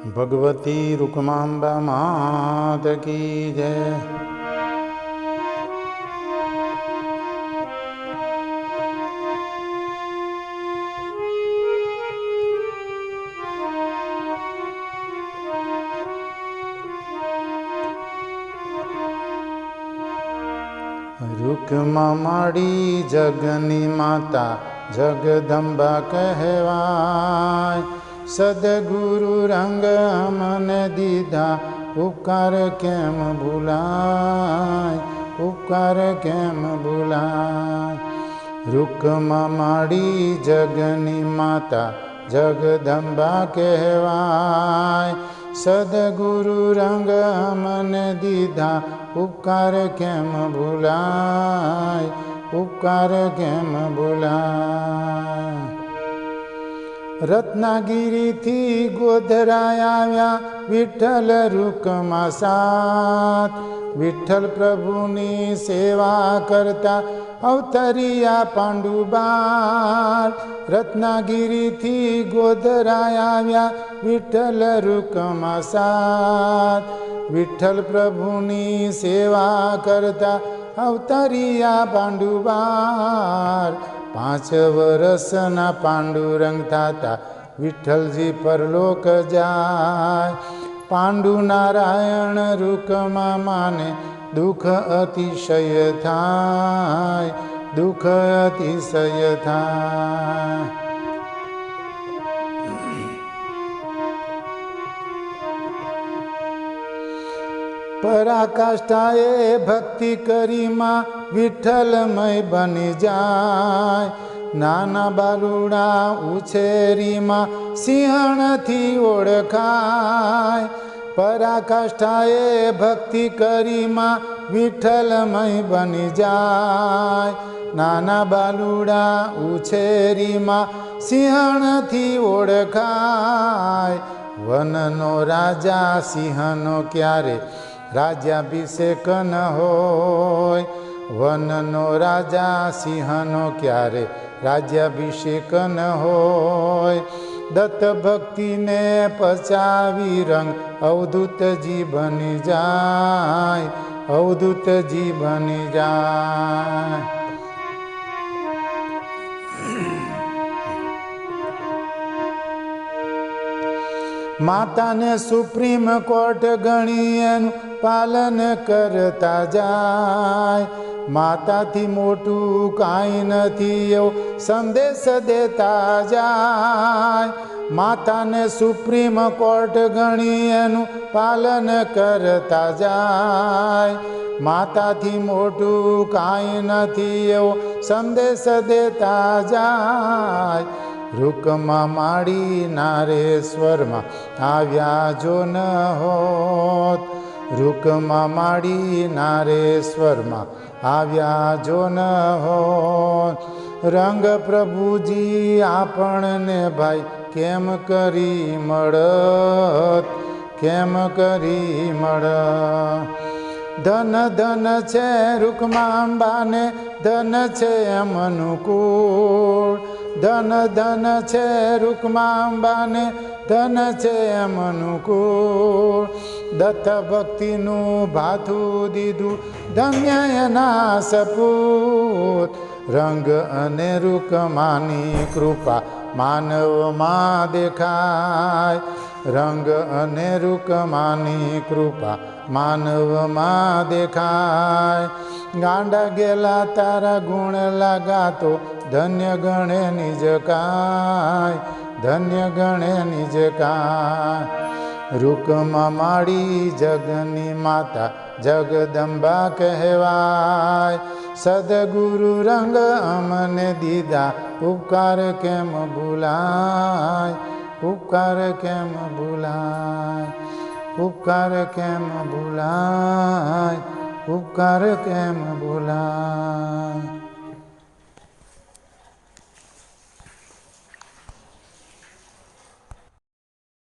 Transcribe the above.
भगवती रुक्मांबा मात की जय। रुक्मा माड़ी जगनी माता जगदंबा कहवाय। सदगुरु रंग अमने दीधा उपकार केम भूलाय, उपकार केम भूलाय। रुक्मा माड़ी जगनी माता जगदंबा कहवाय। सदगुरु रंग अमने दीधा उपकार केम भूलाय, उपकार केम भूलाय। रत्नागिरी थी गोधराय आव्या विठ्ठल रुक्मा साथ। विठ्ठल प्रभुनी सेवा करता अवतरिया पांडुबार। रत्नागिरी थी गोधराय आव्या विठ्ठल रुक्मा साथ। विठ्ठल प्रभुनी सेवा करता अवतरिया पांडुबार। 5 वर्षना पांडुरंग थाता विठ्ठलजी परलोक जाय। पांडु नारायण रुक्मा माने दुख अतिशय थाय, दुख अतिशय थाय। पराकाष्ठाए भक्ति करी माँ विठ्ठलमय बनी जाय। नाना बालुड़ा उछेरी माँ सिंहण थी ओळखाय। पराकाष्ठाए भक्ति करी माँ विठ्ठलमय बनी जाय। नाना बालुड़ा उछेरी माँ सिंहण थी ओळखाय। वननो राजा सिंहनो क्यारे राज्याभिषेक न होय। वननो राजा सिंहनो क्यारे राज्याभिषेक न होय। दत्त भक्ति ने पचावी रंग अवधूत जी बनी जाय, अवधूत जी बनी जाय। माता ने सुप्रीम कोर्ट गणी एनु पालन करता जाय। माता थी मोटू काई नथी एवो संदेश देता जाय। माता ने सुप्रीम कोर्ट गणी एनु पालन करता जाय। माता थी मोटू काई नथी एवो संदेश देता जाय। रुक्मा माड़ी नारेश्वर में आव्या जो न होत। रुक्मा माड़ी नारेश्वर में आव्या जो न होत। रंग प्रभुजी आपने भाई केम करी मळत, केम करी मळत। धन धन छे रुक्मांबा ने धन छे अमनुकूळ। धन धन छे रुक्मांबा ने धन छे अमनुकूळ। दत्त भक्तिनु भाथू दीधु धन्य एना सपूत। रंग अने रुक्मानी कृपा मानव मां देखाय। रंग अने रुक्मानी कृपा मानव मां देखाय। गांडा गेला तारा गुण लगातो धन्य गणे निज काय, धन्य गणे निज काय। रुक्मा माड़ी जगनी माता जगदंबा कहवाय। सदगुरु रंग अमने दीधा उपकार केम भूलाय, उपकार केम भूलाय, उपकार केम भूलाय, उपकार केम भूलाय।